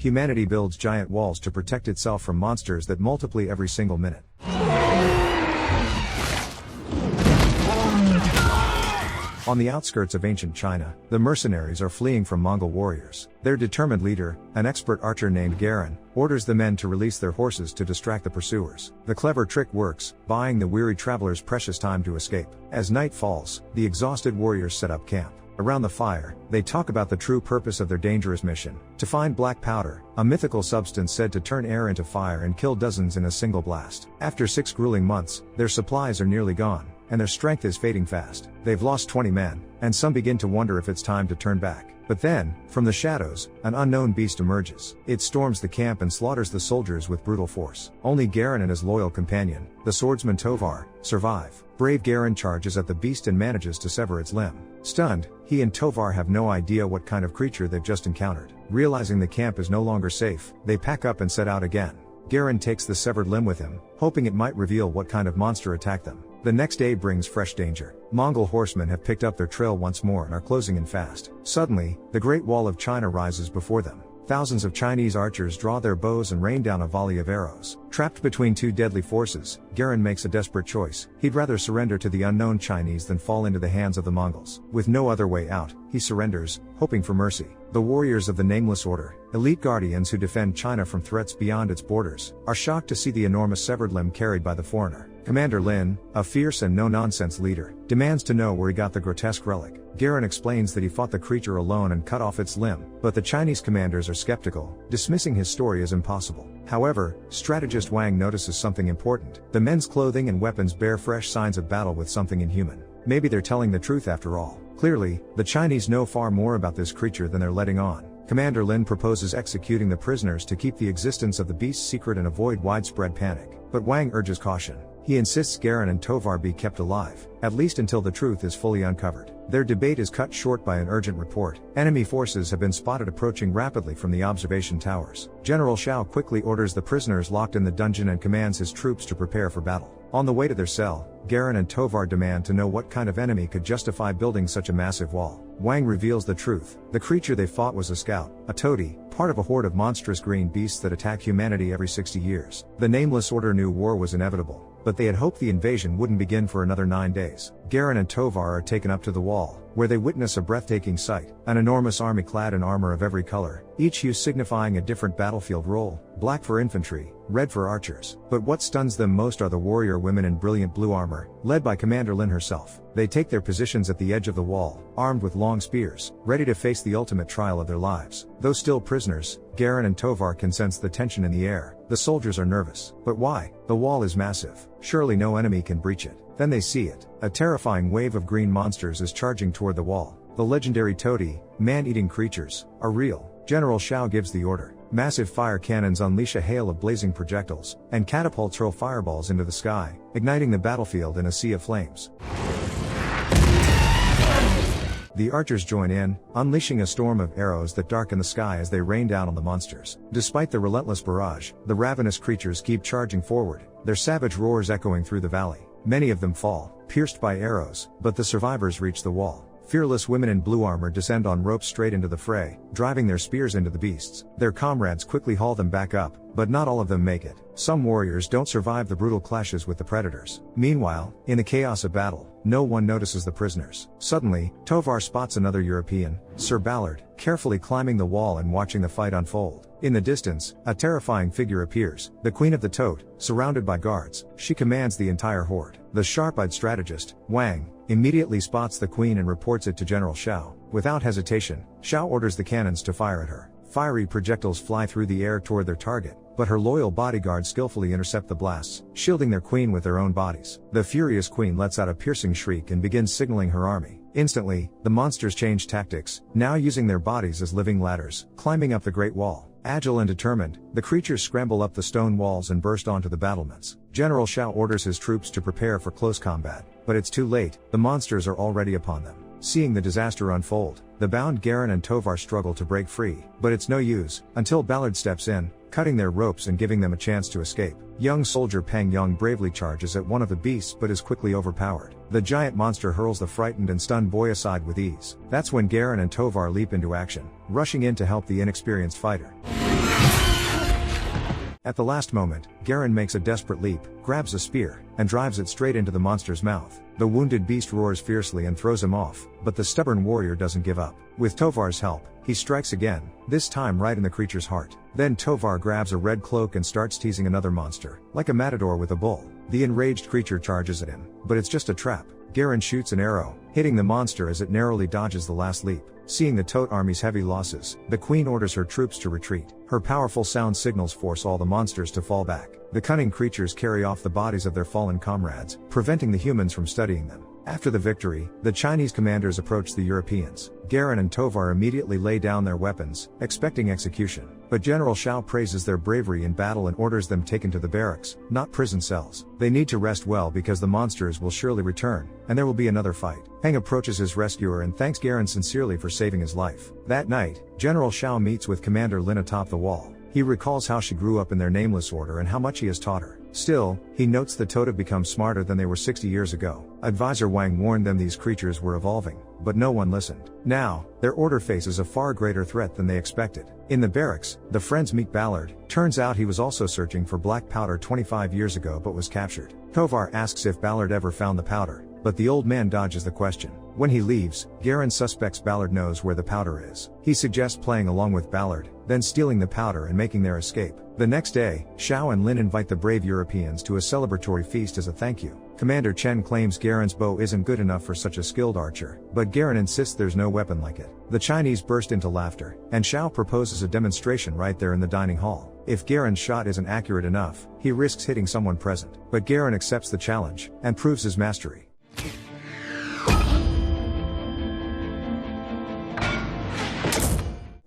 humanity builds giant walls to protect itself from monsters that multiply every single minute. On the outskirts of ancient China, the mercenaries are fleeing from Mongol warriors. Their determined leader, an expert archer named Garin, orders the men to release their horses to distract the pursuers. The clever trick works, buying the weary travelers precious time to escape. As night falls, the exhausted warriors set up camp. Around the fire, they talk about the true purpose of their dangerous mission: to find black powder, a mythical substance said to turn air into fire and kill dozens in a single blast. After 6 grueling months, their supplies are nearly gone, and their strength is fading fast. They've lost 20 men, and some begin to wonder if it's time to turn back. But then, from the shadows, an unknown beast emerges. It storms the camp and slaughters the soldiers with brutal force. Only Garin and his loyal companion, the swordsman Tovar, survive. Brave Garin charges at the beast and manages to sever its limb. Stunned, he and Tovar have no idea what kind of creature they've just encountered. Realizing the camp is no longer safe, they pack up and set out again. Garin takes the severed limb with him, hoping it might reveal what kind of monster attacked them. The next day brings fresh danger. Mongol horsemen have picked up their trail once more and are closing in fast. Suddenly, the Great Wall of China rises before them. Thousands of Chinese archers draw their bows and rain down a volley of arrows. Trapped between two deadly forces, Garin makes a desperate choice. He'd rather surrender to the unknown Chinese than fall into the hands of the Mongols. With no other way out, he surrenders, hoping for mercy. The warriors of the Nameless Order, elite guardians who defend China from threats beyond its borders, are shocked to see the enormous severed limb carried by the foreigner. Commander Lin, a fierce and no-nonsense leader, demands to know where he got the grotesque relic. Garin explains that he fought the creature alone and cut off its limb, but the Chinese commanders are skeptical, dismissing his story as impossible. However, strategist Wang notices something important. The men's clothing and weapons bear fresh signs of battle with something inhuman. Maybe they're telling the truth after all. Clearly, the Chinese know far more about this creature than they're letting on. Commander Lin proposes executing the prisoners to keep the existence of the beast secret and avoid widespread panic. But Wang urges caution. He insists Garin and Tovar be kept alive, at least until the truth is fully uncovered. Their debate is cut short by an urgent report. Enemy forces have been spotted approaching rapidly from the observation towers. General Xiao quickly orders the prisoners locked in the dungeon and commands his troops to prepare for battle. On the way to their cell, Garin and Tovar demand to know what kind of enemy could justify building such a massive wall. Wang reveals the truth. The creature they fought was a scout, a toady, part of a horde of monstrous green beasts that attack humanity every 60 years. The Nameless Order knew war was inevitable, but they had hoped the invasion wouldn't begin for another 9 days. Garin and Tovar are taken up to the wall, where they witness a breathtaking sight: an enormous army clad in armor of every color, each hue signifying a different battlefield role: black for infantry, red for archers. But what stuns them most are the warrior women in brilliant blue armor, led by Commander Lin herself. They take their positions at the edge of the wall, armed with long spears, ready to face the ultimate trial of their lives. Though still prisoners, Garin and Tovar can sense the tension in the air. The soldiers are nervous. But why? The wall is massive. Surely no enemy can breach it. Then they see it. A terrifying wave of green monsters is charging toward the wall. The legendary toady, man-eating creatures, are real. General Xiao gives the order. Massive fire cannons unleash a hail of blazing projectiles, and catapults hurl fireballs into the sky, igniting the battlefield in a sea of flames. The archers join in, unleashing a storm of arrows that darken the sky as they rain down on the monsters. Despite the relentless barrage, the ravenous creatures keep charging forward, their savage roars echoing through the valley. Many of them fall, pierced by arrows, but the survivors reach the wall. Fearless women in blue armor descend on ropes straight into the fray, driving their spears into the beasts. Their comrades quickly haul them back up, but not all of them make it. Some warriors don't survive the brutal clashes with the predators. Meanwhile, in the chaos of battle, no one notices the prisoners. Suddenly, Tovar spots another European, Sir Ballard, carefully climbing the wall and watching the fight unfold. In the distance, a terrifying figure appears, the Queen of the Toad, surrounded by guards. She commands the entire horde. The sharp-eyed strategist, Wang, immediately spots the Queen and reports it to General Xiao. Without hesitation, Xiao orders the cannons to fire at her. Fiery projectiles fly through the air toward their target, but her loyal bodyguards skillfully intercept the blasts, shielding their queen with their own bodies. The furious queen lets out a piercing shriek and begins signaling her army. Instantly, the monsters change tactics, now using their bodies as living ladders, climbing up the Great Wall. Agile and determined, the creatures scramble up the stone walls and burst onto the battlements. General Xiao orders his troops to prepare for close combat, but it's too late. The monsters are already upon them. Seeing the disaster unfold, the bound Garin and Tovar struggle to break free, but it's no use, until Ballard steps in, cutting their ropes and giving them a chance to escape. Young soldier Peng Yong bravely charges at one of the beasts but is quickly overpowered. The giant monster hurls the frightened and stunned boy aside with ease. That's when Garin and Tovar leap into action, rushing in to help the inexperienced fighter. At the last moment, Garen makes a desperate leap, grabs a spear, and drives it straight into the monster's mouth. The wounded beast roars fiercely and throws him off, but the stubborn warrior doesn't give up. With Tovar's help, he strikes again, this time right in the creature's heart. Then Tovar grabs a red cloak and starts teasing another monster, like a matador with a bull. The enraged creature charges at him, but it's just a trap. Garen shoots an arrow, hitting the monster as it narrowly dodges the last leap. Seeing the Tote army's heavy losses, the queen orders her troops to retreat. Her powerful sound signals force all the monsters to fall back. The cunning creatures carry off the bodies of their fallen comrades, preventing the humans from studying them. After the victory, the Chinese commanders approach the Europeans. Garen and Tovar immediately lay down their weapons, expecting execution. But General Shao praises their bravery in battle and orders them taken to the barracks, not prison cells. They need to rest well because the monsters will surely return, and there will be another fight. Heng approaches his rescuer and thanks Garen sincerely for saving his life. That night, General Shao meets with Commander Lin atop the wall. He recalls how she grew up in their nameless order and how much he has taught her. Still, he notes the Tote have become smarter than they were 60 years ago. Advisor Wang warned them these creatures were evolving, but no one listened. Now, their order faces a far greater threat than they expected. In the barracks, the friends meet Ballard. Turns out he was also searching for black powder 25 years ago but was captured. Tovar asks if Ballard ever found the powder, but the old man dodges the question. When he leaves, Garen suspects Ballard knows where the powder is. He suggests playing along with Ballard, then stealing the powder and making their escape. The next day, Shao and Lin invite the brave Europeans to a celebratory feast as a thank you. Commander Chen claims Garen's bow isn't good enough for such a skilled archer, but Garen insists there's no weapon like it. The Chinese burst into laughter, and Shao proposes a demonstration right there in the dining hall. If Garen's shot isn't accurate enough, he risks hitting someone present. But Garen accepts the challenge, and proves his mastery.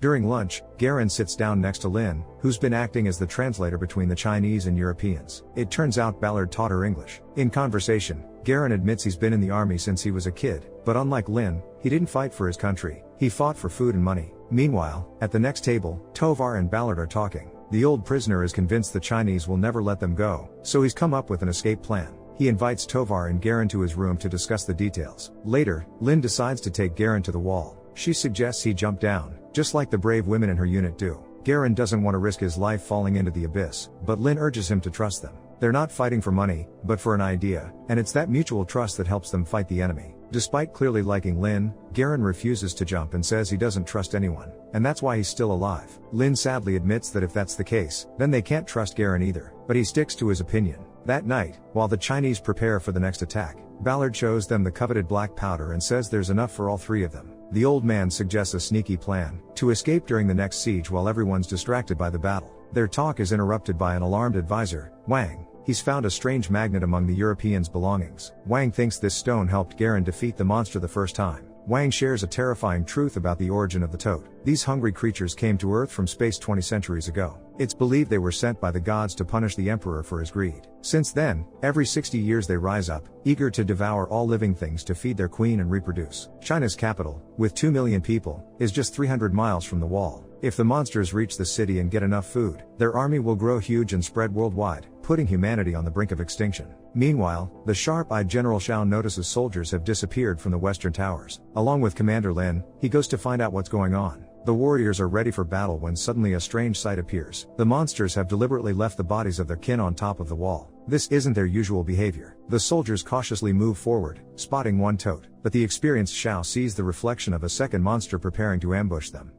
During lunch, Garen sits down next to Lin, who's been acting as the translator between the Chinese and Europeans. It turns out Ballard taught her English. In conversation, Garen admits he's been in the army since he was a kid, but unlike Lin, he didn't fight for his country, he fought for food and money. Meanwhile, at the next table, Tovar and Ballard are talking. The old prisoner is convinced the Chinese will never let them go, so he's come up with an escape plan. He invites Tovar and Garen to his room to discuss the details. Later, Lin decides to take Garen to the wall. She suggests he jump down, just like the brave women in her unit do. Garen doesn't want to risk his life falling into the abyss, but Lin urges him to trust them. They're not fighting for money, but for an idea, and it's that mutual trust that helps them fight the enemy. Despite clearly liking Lin, Garen refuses to jump and says he doesn't trust anyone, and that's why he's still alive. Lin sadly admits that if that's the case, then they can't trust Garen either, but he sticks to his opinion. That night, while the Chinese prepare for the next attack, Ballard shows them the coveted black powder and says there's enough for all three of them. The old man suggests a sneaky plan, to escape during the next siege while everyone's distracted by the battle. Their talk is interrupted by an alarmed advisor, Wang. He's found a strange magnet among the Europeans' belongings. Wang thinks this stone helped Garen defeat the monster the first time. Wang shares a terrifying truth about the origin of the Tote. These hungry creatures came to Earth from space 20 centuries ago. It's believed they were sent by the gods to punish the emperor for his greed. Since then, every 60 years they rise up, eager to devour all living things to feed their queen and reproduce. China's capital, with 2 million people, is just 300 miles from the wall. If the monsters reach the city and get enough food, their army will grow huge and spread worldwide, putting humanity on the brink of extinction. Meanwhile, the sharp-eyed General Shao notices soldiers have disappeared from the western towers. Along with Commander Lin, he goes to find out what's going on. The warriors are ready for battle when suddenly a strange sight appears. The monsters have deliberately left the bodies of their kin on top of the wall. This isn't their usual behavior. The soldiers cautiously move forward, spotting one Tote, but the experienced Shao sees the reflection of a second monster preparing to ambush them.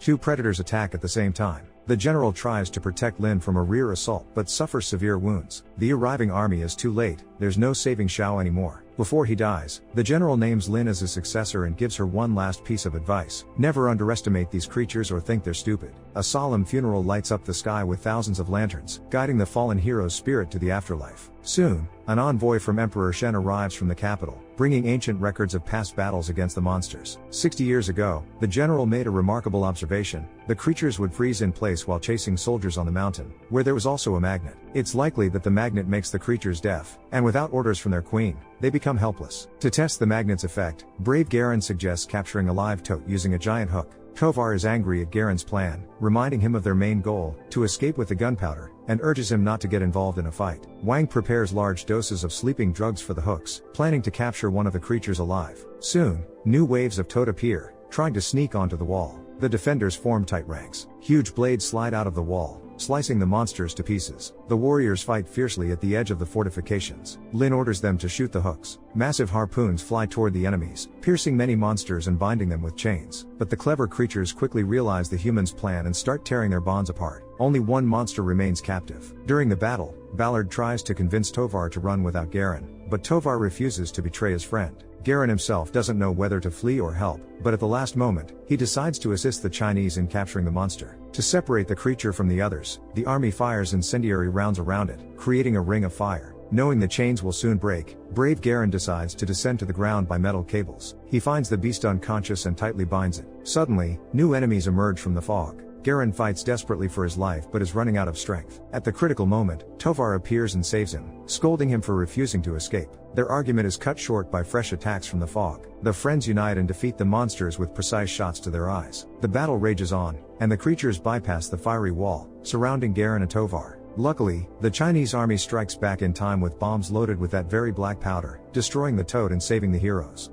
Two predators attack at the same time. The general tries to protect Lin from a rear assault but suffers severe wounds. The arriving army is too late, there's no saving Shao anymore. Before he dies, the general names Lin as his successor and gives her one last piece of advice. Never underestimate these creatures or think they're stupid. A solemn funeral lights up the sky with thousands of lanterns, guiding the fallen hero's spirit to the afterlife. Soon, an envoy from Emperor Shen arrives from the capital, bringing ancient records of past battles against the monsters. 60 years ago, the general made a remarkable observation. The creatures would freeze in place while chasing soldiers on the mountain, where there was also a magnet. It's likely that the magnet makes the creatures deaf, and without orders from their queen, they become helpless. To test the magnet's effect, brave Garen suggests capturing a live Tote using a giant hook. Tovar is angry at Garen's plan, reminding him of their main goal, to escape with the gunpowder, and urges him not to get involved in a fight. Wang prepares large doses of sleeping drugs for the hooks, planning to capture one of the creatures alive. Soon, new waves of Tote appear, trying to sneak onto the wall. The defenders form tight ranks. Huge blades slide out of the wall, slicing the monsters to pieces. The warriors fight fiercely at the edge of the fortifications. Lin orders them to shoot the hooks. Massive harpoons fly toward the enemies, piercing many monsters and binding them with chains. But the clever creatures quickly realize the humans' plan and start tearing their bonds apart. Only one monster remains captive. During the battle, Ballard tries to convince Tovar to run without Garen, but Tovar refuses to betray his friend. Garen himself doesn't know whether to flee or help, but at the last moment, he decides to assist the Chinese in capturing the monster. To separate the creature from the others, the army fires incendiary rounds around it, creating a ring of fire. Knowing the chains will soon break, brave Garen decides to descend to the ground by metal cables. He finds the beast unconscious and tightly binds it. Suddenly, new enemies emerge from the fog. Garen fights desperately for his life but is running out of strength. At the critical moment, Tovar appears and saves him, scolding him for refusing to escape. Their argument is cut short by fresh attacks from the fog. The friends unite and defeat the monsters with precise shots to their eyes. The battle rages on, and the creatures bypass the fiery wall, surrounding Garen and Tovar. Luckily, the Chinese army strikes back in time with bombs loaded with that very black powder, destroying the toad and saving the heroes.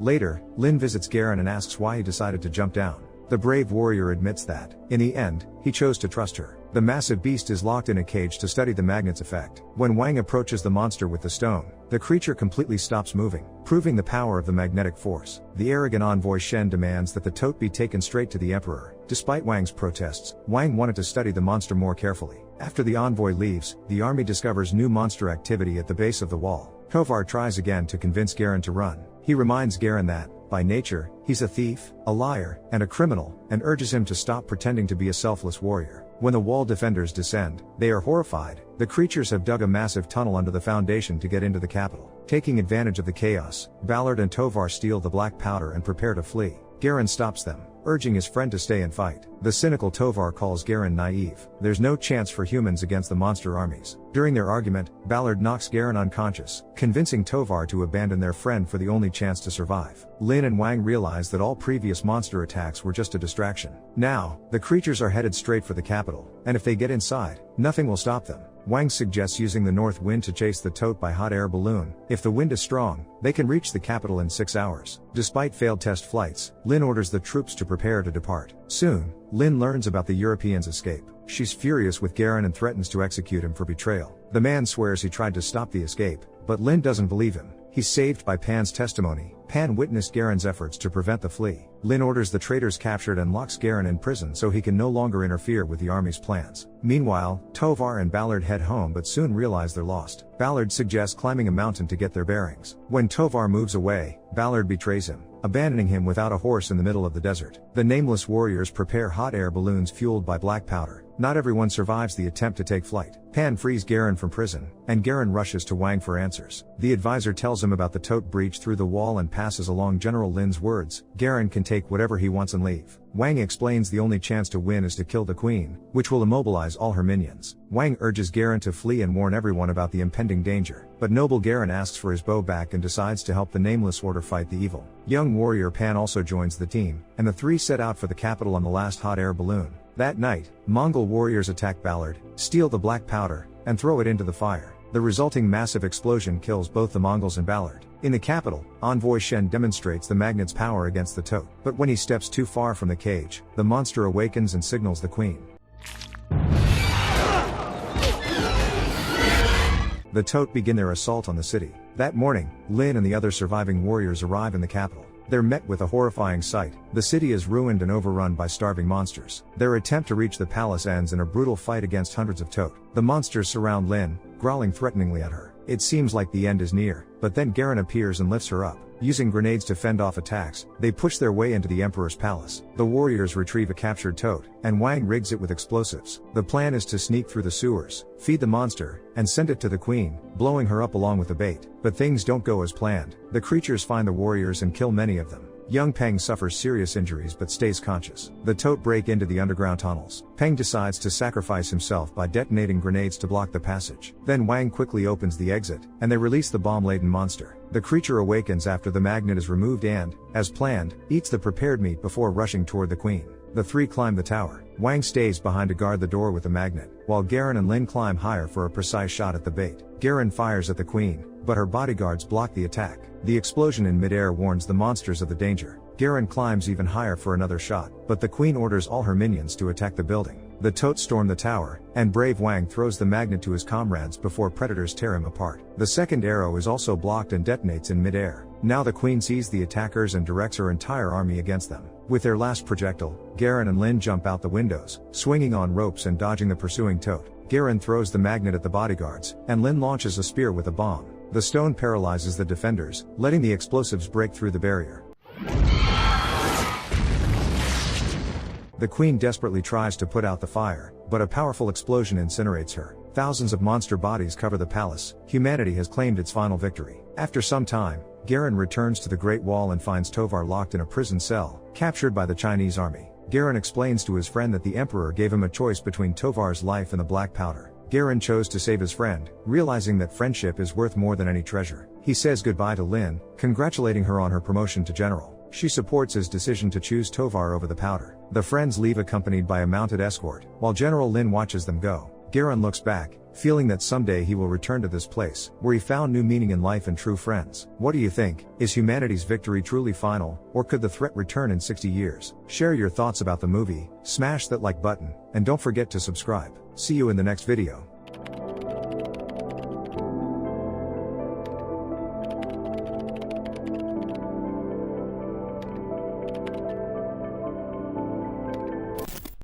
Later, Lin visits Garen and asks why he decided to jump down. The brave warrior admits that, in the end, he chose to trust her. The massive beast is locked in a cage to study the magnet's effect. When Wang approaches the monster with the stone, the creature completely stops moving, proving the power of the magnetic force. The arrogant envoy Shen demands that the tote be taken straight to the emperor. Despite Wang's protests, Wang wanted to study the monster more carefully. After the envoy leaves, the army discovers new monster activity at the base of the wall. Tovar tries again to convince Garen to run. He reminds Garen that, by nature, he's a thief, a liar, and a criminal, and urges him to stop pretending to be a selfless warrior. When the wall defenders descend, they are horrified. The creatures have dug a massive tunnel under the foundation to get into the capital. Taking advantage of the chaos, Ballard and Tovar steal the black powder and prepare to flee. Garen stops them, urging his friend to stay and fight. The cynical Tovar calls Garen naive. There's no chance for humans against the monster armies. During their argument, Ballard knocks Garen unconscious, convincing Tovar to abandon their friend for the only chance to survive. Lin and Wang realize that all previous monster attacks were just a distraction. Now, the creatures are headed straight for the capital, and if they get inside, nothing will stop them. Wang suggests using the north wind to chase the tote by hot air balloon. If the wind is strong, they can reach the capital in 6 hours. Despite failed test flights, Lin orders the troops to prepare to depart. Soon, Lin learns about the Europeans' escape. She's furious with Garen and threatens to execute him for betrayal. The man swears he tried to stop the escape, but Lin doesn't believe him. He's saved by Pan's testimony. Pan witnessed Garen's efforts to prevent the flee. Lin orders the traitors captured and locks Garen in prison so he can no longer interfere with the army's plans. Meanwhile, Tovar and Ballard head home but soon realize they're lost. Ballard suggests climbing a mountain to get their bearings. When Tovar moves away, Ballard betrays him, abandoning him without a horse in the middle of the desert. The nameless warriors prepare hot air balloons fueled by black powder. Not everyone survives the attempt to take flight. Pan frees Garen from prison, and Garen rushes to Wang for answers. The advisor tells him about the tote breach through the wall and passes along General Lin's words. Garen can take whatever he wants and leave. Wang explains the only chance to win is to kill the queen, which will immobilize all her minions. Wang urges Garen to flee and warn everyone about the impending danger, but noble Garen asks for his bow back and decides to help the Nameless Order fight the evil. Young warrior Pan also joins the team, and the three set out for the capital on the last hot air balloon. That night, Mongol warriors attack Ballard, steal the black powder, and throw it into the fire. The resulting massive explosion kills both the Mongols and Ballard. In the capital, Envoy Shen demonstrates the magnet's power against the tote, but when he steps too far from the cage, the monster awakens and signals the queen. The tote begin their assault on the city. That morning, Lin and the other surviving warriors arrive in the capital. They're met with a horrifying sight. The city is ruined and overrun by starving monsters. Their attempt to reach the palace ends in a brutal fight against hundreds of tote. The monsters surround Lin, growling threateningly at her. It seems like the end is near, but then Garen appears and lifts her up. Using grenades to fend off attacks, they push their way into the emperor's palace. The warriors retrieve a captured tote, and Wang rigs it with explosives. The plan is to sneak through the sewers, feed the monster, and send it to the queen, blowing her up along with the bait. But things don't go as planned. The creatures find the warriors and kill many of them. Young Peng suffers serious injuries but stays conscious. The tote break into the underground tunnels. Peng decides to sacrifice himself by detonating grenades to block the passage. Then Wang quickly opens the exit, and they release the bomb-laden monster. The creature awakens after the magnet is removed and, as planned, eats the prepared meat before rushing toward the queen. The three climb the tower. Wang stays behind to guard the door with a magnet, while Garen and Lin climb higher for a precise shot at the bait. Garen fires at the queen, but her bodyguards block the attack. The explosion in midair warns the monsters of the danger. Garen climbs even higher for another shot, but the queen orders all her minions to attack the building. The Totes storm the tower, and brave Wang throws the magnet to his comrades before predators tear him apart. The second arrow is also blocked and detonates in midair. Now the queen sees the attackers and directs her entire army against them. With their last projectile, Garen and Lin jump out the windows, swinging on ropes and dodging the pursuing Tote. Garen throws the magnet at the bodyguards, and Lin launches a spear with a bomb. The stone paralyzes the defenders, letting the explosives break through the barrier. The queen desperately tries to put out the fire, but a powerful explosion incinerates her. Thousands of monster bodies cover the palace. Humanity has claimed its final victory. After some time, Garen returns to the Great Wall and finds Tovar locked in a prison cell, captured by the Chinese army. Garen explains to his friend that the emperor gave him a choice between Tovar's life and the black powder. Garen chose to save his friend, realizing that friendship is worth more than any treasure. He says goodbye to Lin, congratulating her on her promotion to general. She supports his decision to choose Tovar over the powder. The friends leave accompanied by a mounted escort, while General Lin watches them go. Garen looks back, feeling that someday he will return to this place, where he found new meaning in life and true friends. What do you think? Is humanity's victory truly final, or could the threat return in 60 years? Share your thoughts about the movie, smash that like button, and don't forget to subscribe. See you in the next video.